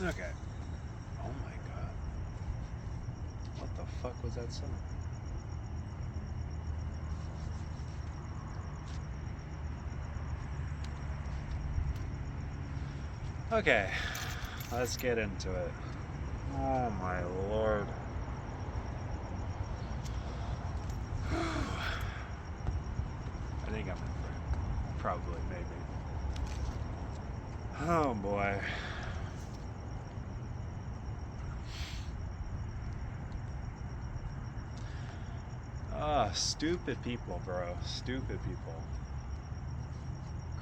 Okay. Oh my god. What the fuck was that sound? Okay. Let's get into it. Oh my lord. I think I'm in for it. Probably, maybe. Oh boy. Ah, stupid people, bro. Stupid people.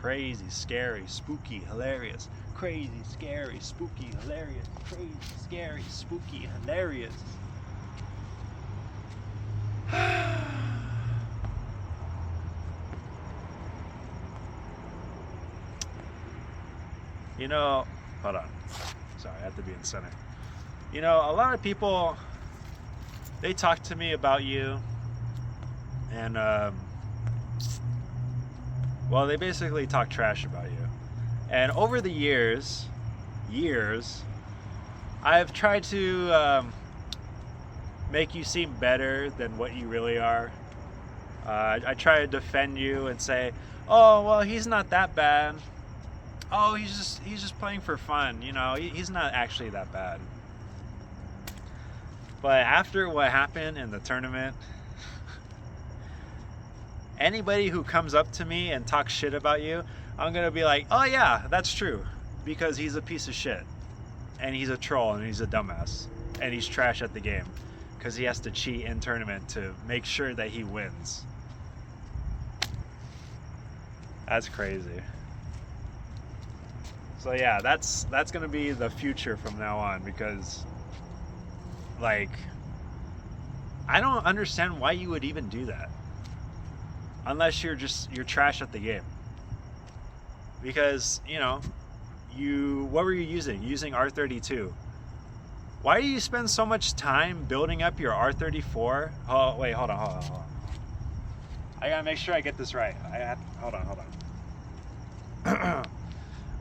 Crazy, scary, spooky, hilarious. Crazy, scary, spooky, hilarious. Crazy, scary, spooky, hilarious. You know, hold on. Sorry, I have to be in center. You know, a lot of people, they talk to me about you, and, well, they basically talk trash about you. And over the years, I've tried to make you seem better than what you really are. I try to defend you and say, "Oh, well, he's not that bad. Oh, he's just playing for fun. You know, he's not actually that bad." But after what happened in the tournament, anybody who comes up to me and talks shit about you, I'm gonna be like, "Oh yeah, that's true," because he's a piece of shit, and he's a troll, and he's a dumbass, and he's trash at the game, because he has to cheat in tournament to make sure that he wins. That's crazy. So yeah, that's gonna be the future from now on, because like I don't understand why you would even do that unless you're trash at the game. Because you know, what were you using R32? Why do you spend so much time building up your R34? Oh wait, hold on. I gotta make sure I get this right. Hold on.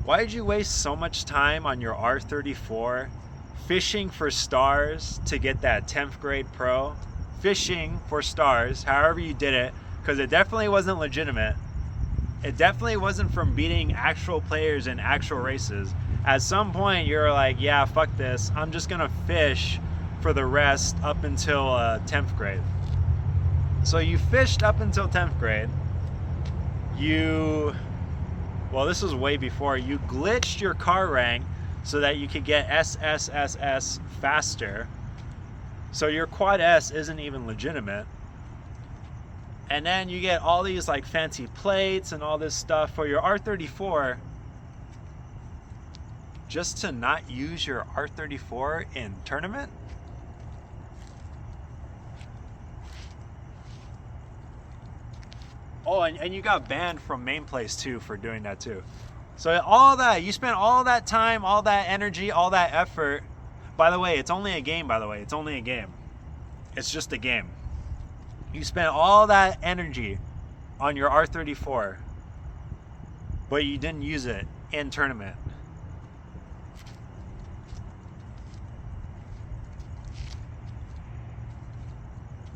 Why did you waste so much time on your R34 fishing for stars to get that 10th grade pro? Fishing for stars, however you did it, because it definitely wasn't legitimate. It definitely wasn't from beating actual players in actual races. At some point, you're like, yeah, fuck this. I'm just gonna fish for the rest up until 10th grade. So you fished up until 10th grade. Well, this was way before. You glitched your car rank so that you could get SSSS faster. So your quad S isn't even legitimate. And then you get all these like fancy plates and all this stuff for your R34 just to not use your R34 in tournament? Oh, and you got banned from main place too for doing that too. So all that, you spent all that time, all that energy, all that effort. By the way, it's only a game, by the way. It's only a game. It's just a game. You spent all that energy on your R34, but you didn't use it in tournament.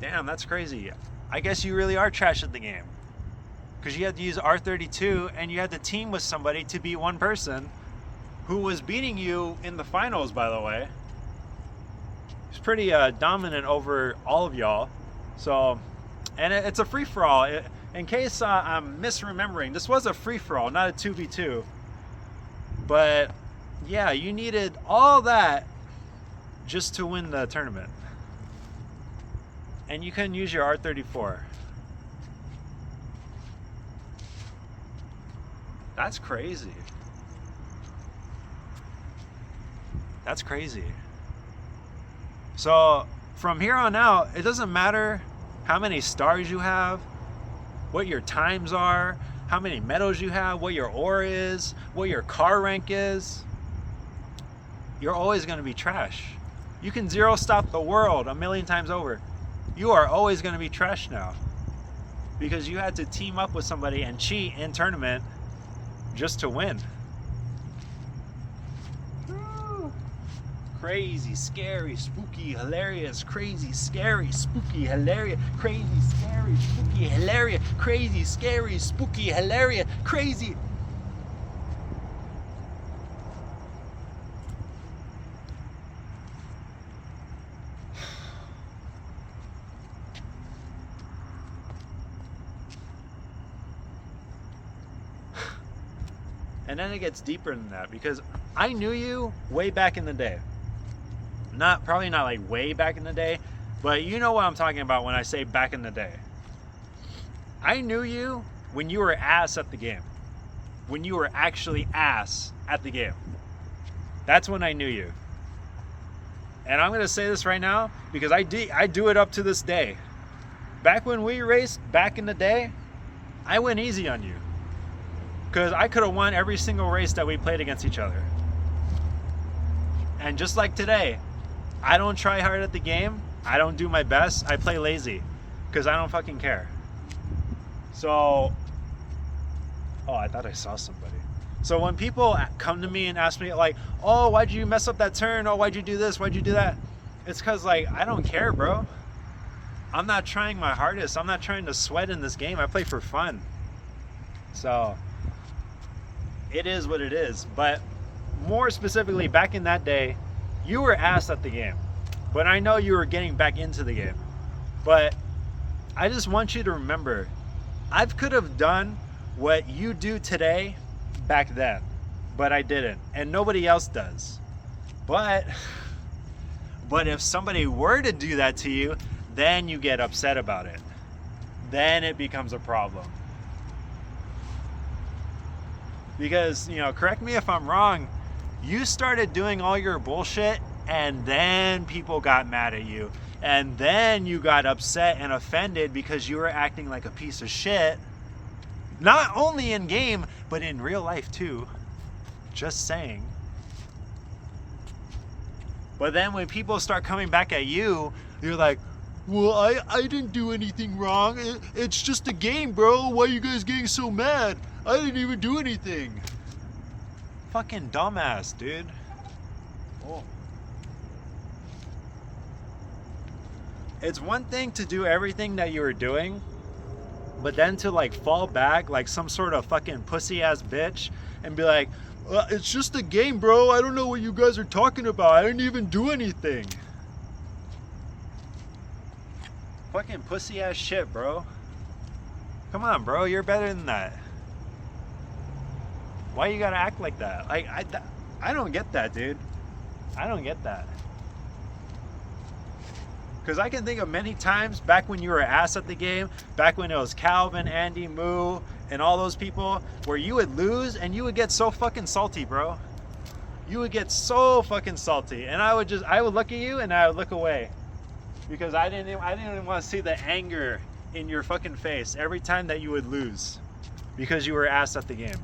Damn, that's crazy. I guess you really are trash at the game. Because you had to use R32 and you had to team with somebody to beat one person who was beating you in the finals, by the way. He's pretty dominant over all of y'all. So, and it's a free-for-all. In case I'm misremembering, this was a free-for-all, not a 2v2. But yeah, you needed all that just to win the tournament. And you couldn't use your R34. That's crazy. That's crazy. So from here on out, it doesn't matter how many stars you have, what your times are, how many medals you have, what your ore is, what your car rank is. You're always going to be trash. You can zero stop the world a million times over. You are always going to be trash now. Because you had to team up with somebody and cheat in tournament just to win. Crazy, scary, spooky, hilarious, crazy, scary, spooky, hilarious, crazy, scary, spooky, hilarious, crazy, scary, spooky, hilarious, crazy. And then it gets deeper than that, because I knew you way back in the day. Probably not like way back in the day, but you know what I'm talking about when I say back in the day. I knew you when you were ass at the game. When you were actually ass at the game. That's when I knew you. And I'm going to say this right now because I do it up to this day. Back when we raced back in the day, I went easy on you. Because I could have won every single race that we played against each other. And just like today, I don't try hard at the game. I don't do my best. I play lazy. Because I don't fucking care. So, oh, I thought I saw somebody. So when people come to me and ask me like, oh, why'd you mess up that turn? Oh, why'd you do this? Why'd you do that? It's because like, I don't care, bro. I'm not trying my hardest. I'm not trying to sweat in this game. I play for fun. So it is what it is. But more specifically, back in that day, you were ass at the game. But I know you were getting back into the game. But I just want you to remember, I could have done what you do today back then, but I didn't. And nobody else does. But if somebody were to do that to you, then you get upset about it. Then it becomes a problem. Because, you know, correct me if I'm wrong, you started doing all your bullshit and then people got mad at you. And then you got upset and offended because you were acting like a piece of shit. Not only in game, but in real life too. Just saying. But then when people start coming back at you, you're like, well, I didn't do anything wrong. It's just a game, bro. Why are you guys getting so mad? I didn't even do anything. Fucking dumbass, dude. Oh. It's one thing to do everything that you were doing, but then to like fall back like some sort of fucking pussy ass bitch and be like, it's just a game, bro. I don't know what you guys are talking about. I didn't even do anything. Fucking pussy ass shit, bro. Come on, bro. You're better than that. Why you gotta act like that? Like, I don't get that, dude. I don't get that. Because I can think of many times back when you were ass at the game, back when it was Calvin, Andy, Moo, and all those people, where you would lose and you would get so fucking salty, bro. You would get so fucking salty. And I would look at you and I would look away. Because I didn't even want to see the anger in your fucking face every time that you would lose. Because you were ass at the game.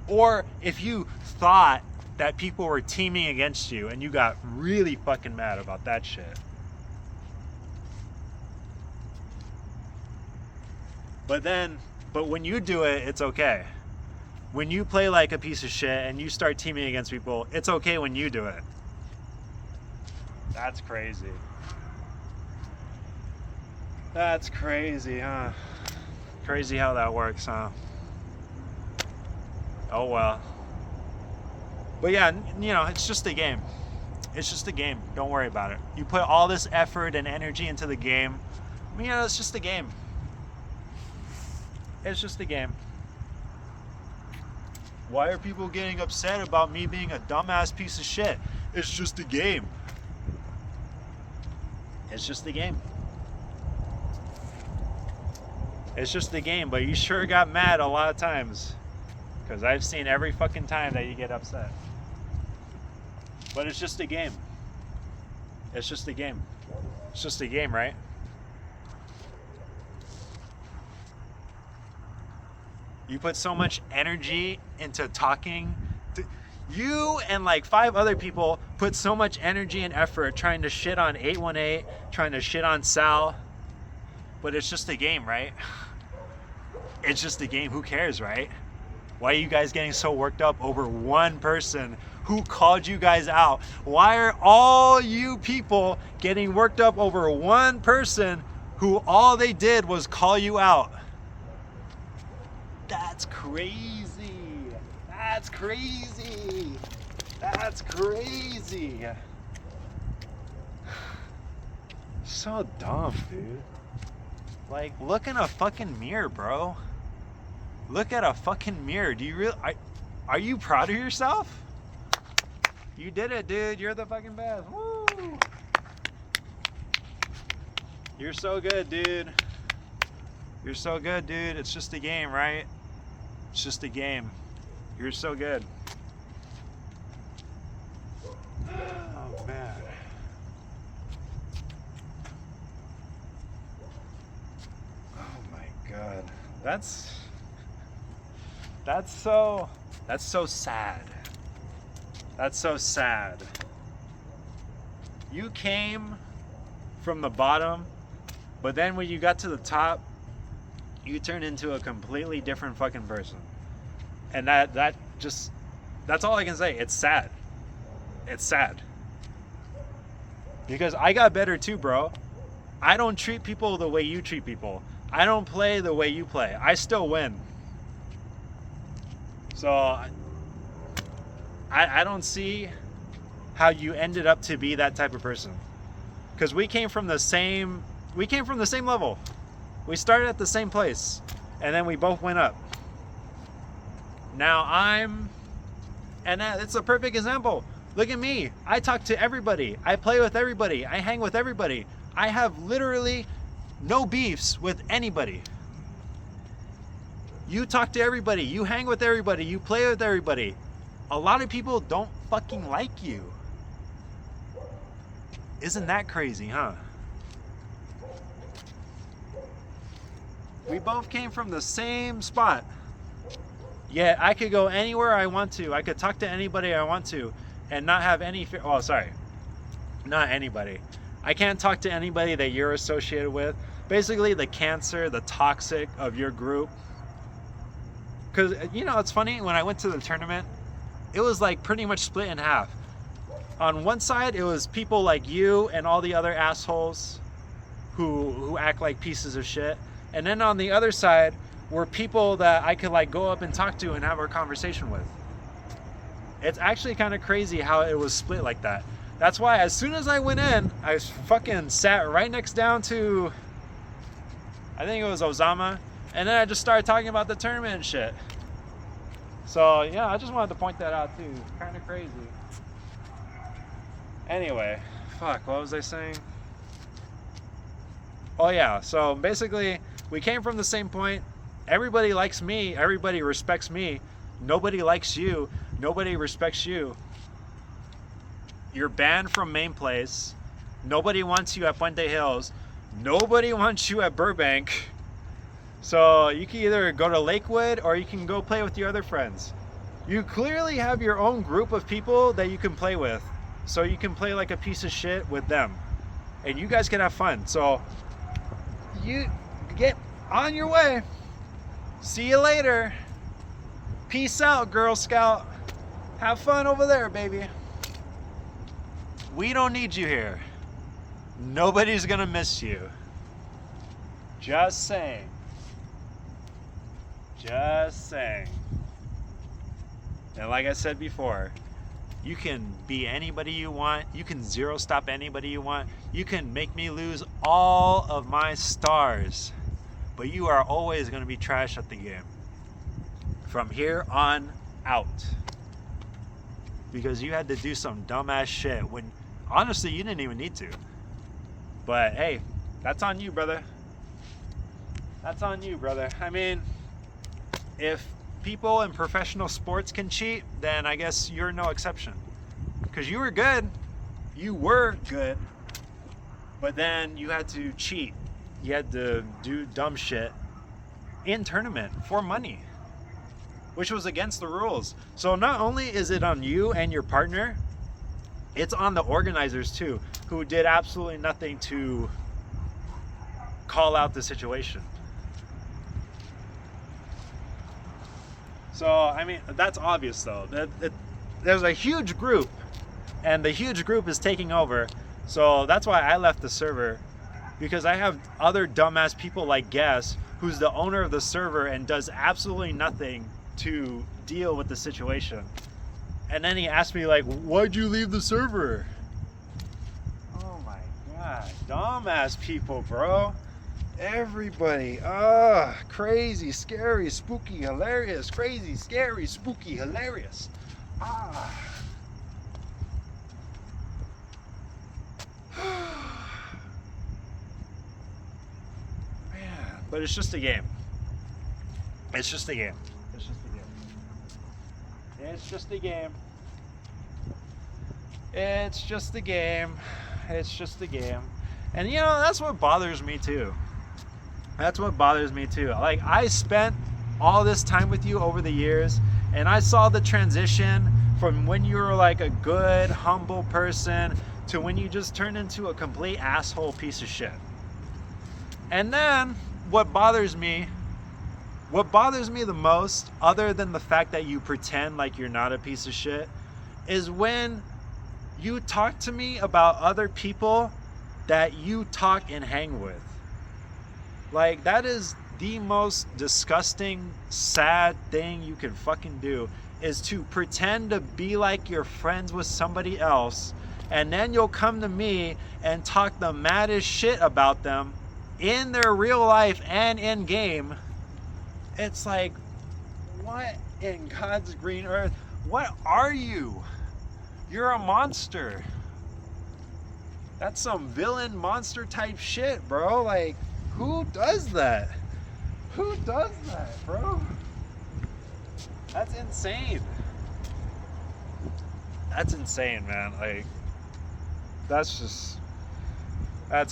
Or if you thought that people were teaming against you and you got really fucking mad about that shit. But when you do it, it's okay. When you play like a piece of shit and you start teaming against people, it's okay when you do it. That's crazy. That's crazy, huh? Crazy how that works, huh? Oh well. But yeah, you know, it's just a game. It's just a game. Don't worry about it. You put all this effort and energy into the game. You know, it's just a game. It's just a game. Why are people getting upset about me being a dumbass piece of shit? It's just a game. It's just a game. It's just a game, but you sure got mad a lot of times. Because I've seen every fucking time that you get upset. But it's just a game. It's just a game. It's just a game, right? You put so much energy into talking. You and like 5 other people put so much energy and effort trying to shit on 818, trying to shit on Sal. But it's just a game, right? It's just a game. Who cares, right? Why are you guys getting so worked up over one person who called you guys out? Why are all you people getting worked up over one person who all they did was call you out? That's crazy. That's crazy. That's crazy. So dumb, dude. Like, look in a fucking mirror, bro. Look at a fucking mirror. Do you really... Are you proud of yourself? You did it, dude. You're the fucking best. Woo! You're so good, dude. You're so good, dude. It's just a game, right? It's just a game. You're so good. Oh, man. Oh, my God. That's so sad. That's so sad. You came from the bottom, but then when you got to the top, you turned into a completely different fucking person. And that's all I can say. It's sad. It's sad. Because I got better too, bro. I don't treat people the way you treat people. I don't play the way you play. I still win. So I don't see how you ended up to be that type of person. Because we came from the same level. We started at the same place, and then we both went up. Now it's a perfect example. Look at me. I talk to everybody. I play with everybody. I hang with everybody. I have literally no beefs with anybody. You talk to everybody. You hang with everybody. You play with everybody. A lot of people don't fucking like you. Isn't that crazy, huh? We both came from the same spot. Yet I could go anywhere I want to. I could talk to anybody I want to and not have any fear. Oh, sorry. Not anybody. I can't talk to anybody that you're associated with. Basically, the cancer, the toxic of your group. Because, you know, it's funny. When I went to the tournament, it was like pretty much split in half. On one side, it was people like you and all the other assholes who act like pieces of shit. And then on the other side were people that I could like go up and talk to and have a conversation with. It's actually kind of crazy how it was split like that. That's why as soon as I went in, I fucking sat right next down to, I think it was Osama. And then I just started talking about the tournament and shit. So yeah, I just wanted to point that out too. Kind of crazy. Anyway, fuck, what was I saying? Oh yeah, so basically we came from the same point. Everybody likes me, everybody respects me. Nobody likes you, nobody respects you. You're banned from main place. Nobody wants you at Puente Hills. Nobody wants you at Burbank. So you can either go to Lakewood or you can go play with your other friends. You clearly have your own group of people that you can play with. So you can play like a piece of shit with them. And you guys can have fun. So you get on your way. See you later. Peace out, Girl Scout. Have fun over there, baby. We don't need you here. Nobody's gonna miss you. Just saying. Just saying. And like I said before, you can be anybody you want. You can zero stop anybody you want. You can make me lose all of my stars. But you are always going to be trash at the game. From here on out. Because you had to do some dumbass shit when honestly you didn't even need to. But hey, that's on you, brother. That's on you, brother. I mean, if people in professional sports can cheat, then I guess you're no exception. Because you were good. You were good. But then you had to cheat. You had to do dumb shit in tournament for money, which was against the rules. So not only is it on you and your partner, it's on the organizers too, who did absolutely nothing to call out the situation. So, I mean, that's obvious though. there's a huge group, and the huge group is taking over. So that's why I left the server, because I have other dumbass people like Guess, who's the owner of the server and does absolutely nothing to deal with the situation. And then he asked me like, why'd you leave the server? Oh my god, dumbass people, bro. Everybody, crazy, scary, spooky, hilarious, crazy, scary, spooky, hilarious. Man, but it's just a game. It's just a game. It's just a game. It's just a game. It's just a game. It's just a game. And you know, that's what bothers me too. That's what bothers me too. Like, I spent all this time with you over the years, and I saw the transition from when you were like a good, humble person to when you just turned into a complete asshole piece of shit. And then what bothers me the most, other than the fact that you pretend like you're not a piece of shit, is when you talk to me about other people that you talk and hang with. Like, that is the most disgusting, sad thing you can fucking do, is to pretend to be like you're friends with somebody else, and then you'll come to me and talk the maddest shit about them in their real life and in game. It's like, what in God's green earth? What are you? You're a monster. That's some villain monster type shit, bro. Like, who does that? Who does that, bro? That's insane. That's insane, man. Like, that's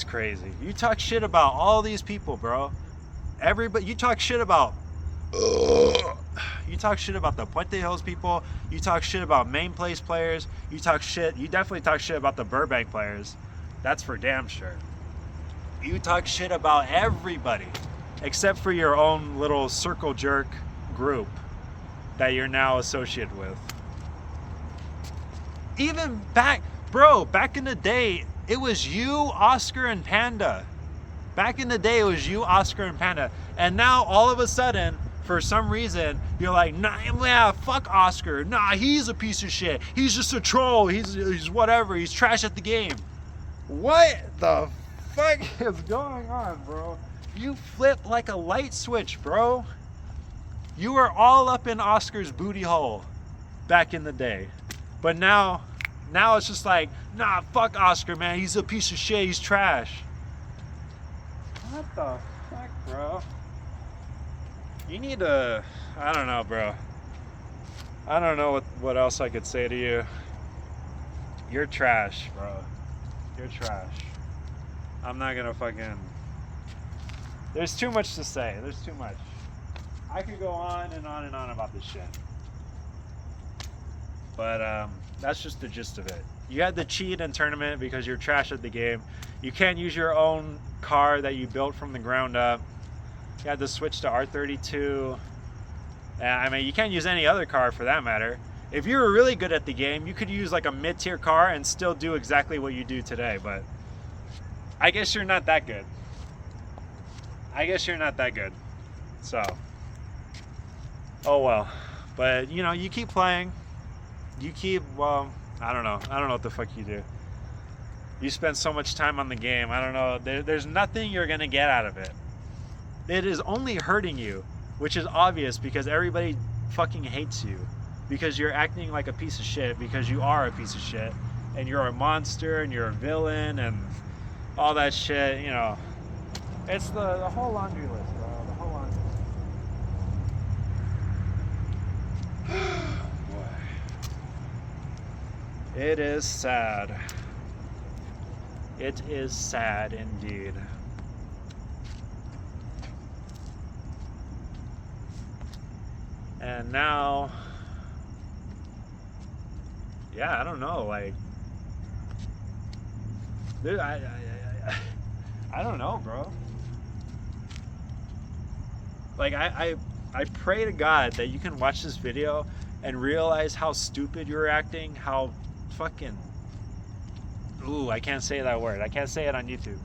crazy. You talk shit about all these people, bro. Everybody, you talk shit about the Puente Hills people. You talk shit about Main Place players. You definitely talk shit about the Burbank players. That's for damn sure. You talk shit about everybody except for your own little circle jerk group that you're now associated with. Even back in the day, it was you, Oscar, and Panda. Back in the day, it was you, Oscar, and Panda. And now, all of a sudden, for some reason, you're like, nah, yeah, fuck Oscar. Nah, he's a piece of shit. He's just a troll. He's whatever. He's trash at the game. What the fuck is going on, bro? You flip like a light switch, bro. You were all up in Oscar's booty hole back in the day. But now it's just like, nah, fuck Oscar, man. He's a piece of shit. He's trash. What the fuck, bro? You need to, I don't know, bro. I don't know what else I could say to you. You're trash, bro. You're trash. I'm not gonna fucking... There's too much to say. There's too much. I could go on and on and on about this shit. But that's just the gist of it. You had to cheat in tournament because you're trash at the game. You can't use your own car that you built from the ground up. You had to switch to R32. I mean, you can't use any other car for that matter. If you were really good at the game, you could use like a mid-tier car and still do exactly what you do today, but I guess you're not that good. So, oh well. But, you know, you keep playing. Well, I don't know what the fuck you do. You spend so much time on the game. I don't know. There's nothing you're going to get out of it. It is only hurting you, which is obvious because everybody fucking hates you. Because you're acting like a piece of shit, because you are a piece of shit. And you're a monster, and you're a villain, and all that shit, you know. It's the whole laundry list, bro. The whole laundry list. Boy. It is sad. It is sad indeed. And now, yeah, I don't know, like, dude, I don't know, bro. Like, I pray to God that you can watch this video and realize how stupid you're acting, how fucking... Ooh, I can't say that word. I can't say it on YouTube.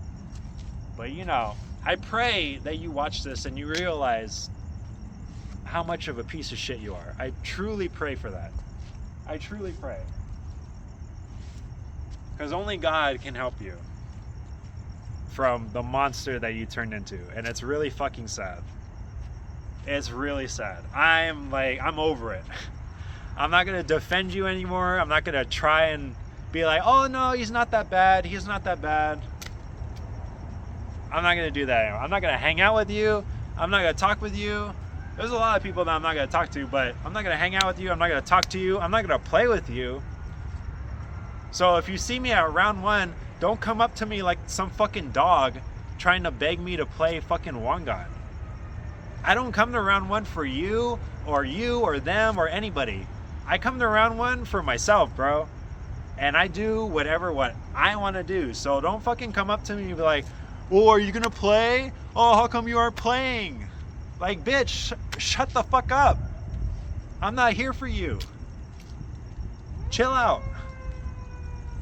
But you know, I pray that you watch this and you realize how much of a piece of shit you are. I truly pray for that. I truly pray. Because only God can help you from the monster that you turned into. And it's really fucking sad. It's really sad. I'm over it. I'm not going to defend you anymore. I'm not going to try and be like, oh no, he's not that bad. He's not that bad. I'm not going to do that anymore. I'm not going to hang out with you. I'm not going to talk with you. There's a lot of people that I'm not going to talk to, but I'm not going to hang out with you. I'm not going to talk to you. I'm not going to play with you. So if you see me at round 1, don't come up to me like some fucking dog trying to beg me to play fucking Wangan. I don't come to round 1 for you or them or anybody. I come to round 1 for myself, bro. And I do what I want to do. So don't fucking come up to me and be like, oh, are you going to play? Oh, how come you aren't playing? Like, bitch, shut the fuck up. I'm not here for you. Chill out.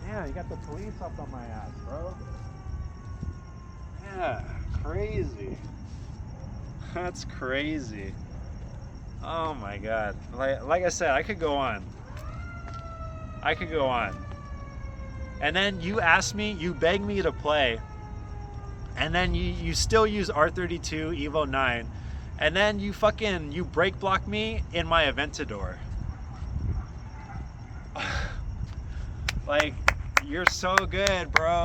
Yeah, you got the police up on my ass, bro. Yeah, crazy. That's crazy. Oh my God. Like I said, I could go on. And then you ask me, you beg me to play. And then you still use R32 Evo 9. And then you break block me in my Aventador. Like, you're so good, bro.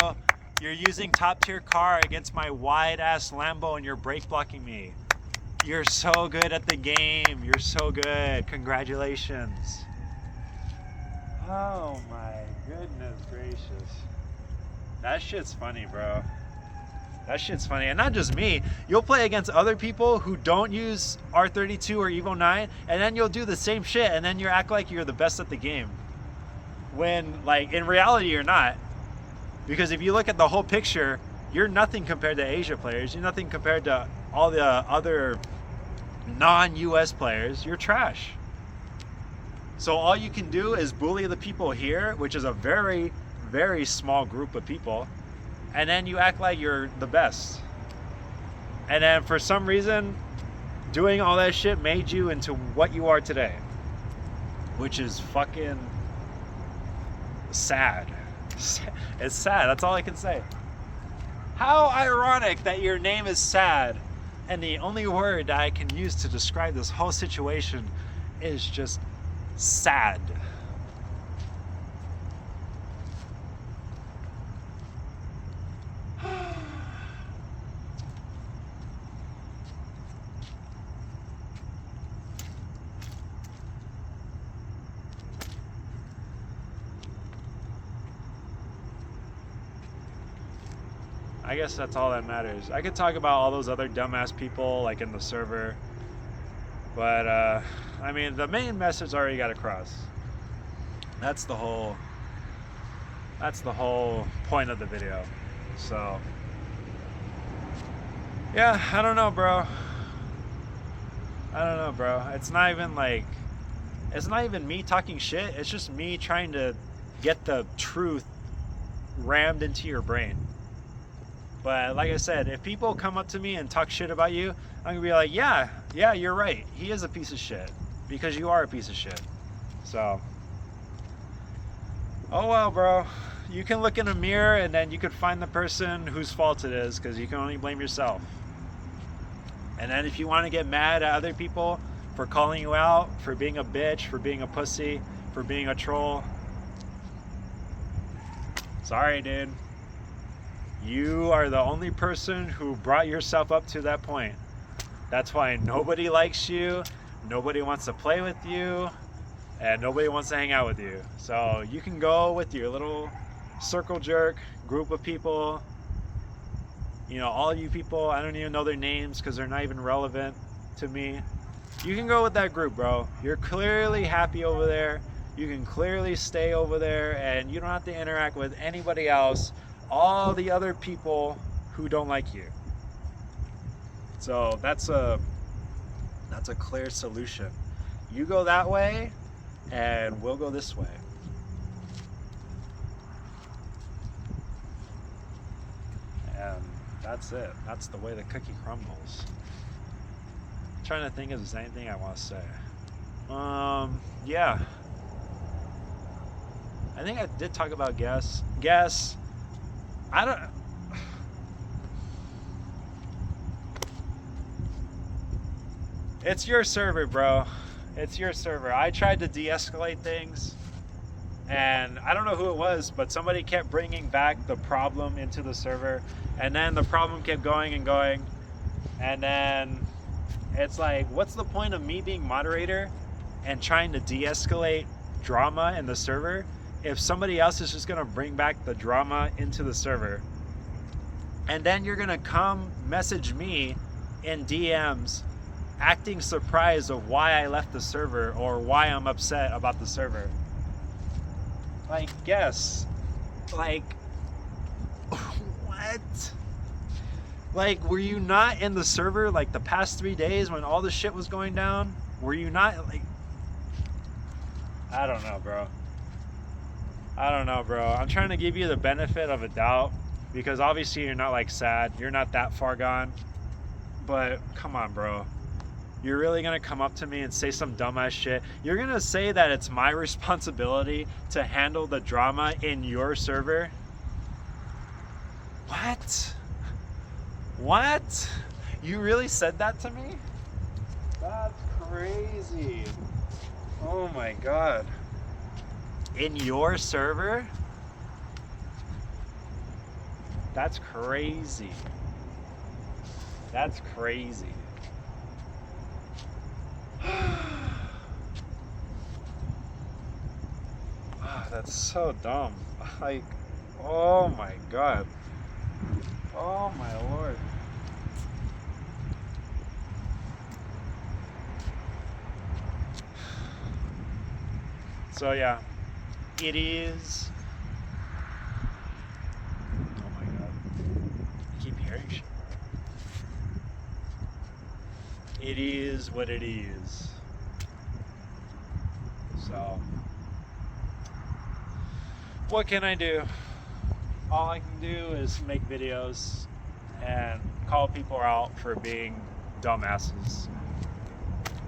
You're using top tier car against my wide ass Lambo and you're break blocking me. You're so good at the game. You're so good. Congratulations. Oh my goodness gracious. That shit's funny, bro. That shit's funny. And not just me. You'll play against other people who don't use R32 or Evo 9, and then you'll do the same shit, and then you act like you're the best at the game. When, like, in reality, you're not. Because if you look at the whole picture, you're nothing compared to Asia players. You're nothing compared to all the other non-US players. You're trash. So all you can do is bully the people here, which is a very, very small group of people. And then you act like you're the best. And then for some reason, doing all that shit made you into what you are today. Which is fucking sad. It's sad, that's all I can say. How ironic that your name is Sad, and the only word that I can use to describe this whole situation is just sad. I guess that's all that matters. I could talk about all those other dumbass people like in the server, but I mean, the main message already got across. That's the whole point of the video. So yeah, I don't know, bro. It's not even me talking shit. It's just me trying to get the truth rammed into your brain. But like I said, if people come up to me and talk shit about you, I'm gonna be like, yeah, you're right. He is a piece of shit. Because you are a piece of shit. So, oh well, bro. You can look in a mirror and then you could find the person whose fault it is, because you can only blame yourself. And then if you want to get mad at other people for calling you out, for being a bitch, for being a pussy, for being a troll, sorry, dude. You are the only person who brought yourself up to that point. That's why nobody likes you, nobody wants to play with you, and nobody wants to hang out with you. So you can go with your little circle jerk group of people. You know, all you people, I don't even know their names because they're not even relevant to me. You can go with that group, bro. You're clearly happy over there. You can clearly stay over there, and you don't have to interact with anybody else, all the other people who don't like you. So that's a clear solution. You go that way, and we'll go this way. And that's it. That's the way the cookie crumbles. I'm trying to think if there's anything I want to say. Yeah. I think I did talk about gas. Gas. I don't. It's your server, bro. It's your server. I tried to de-escalate things, and I don't know who it was, but somebody kept bringing back the problem into the server, and then the problem kept going and going, and then it's like, what's the point of me being moderator and trying to de-escalate drama in the server if somebody else is just gonna bring back the drama into the server? And then you're gonna come message me in DMs acting surprised of why I left the server or why I'm upset about the server. Like, guess. Like, what? Like, were you not in the server like the past 3 days when all the shit was going down? Were you not, like, I don't know, bro. I don't know, bro. I'm trying to give you the benefit of a doubt because obviously you're not like sad. You're not that far gone. But come on, bro. You're really gonna come up to me and say some dumbass shit? You're gonna say that it's my responsibility to handle the drama in your server? What? What? You really said that to me? That's crazy. Oh my god. In your server? That's crazy. That's crazy. That's so dumb. Like, oh my god. Oh my lord. So yeah, it is. Oh my god. I keep hearing shit. It is what it is. So, what can I do? All I can do is make videos and call people out for being dumbasses.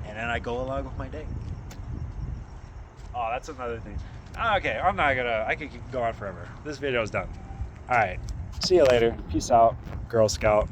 And then I go along with my day. Oh, that's another thing. Okay, I could keep going forever. This video is done. Alright, see you later. Peace out, Girl Scout.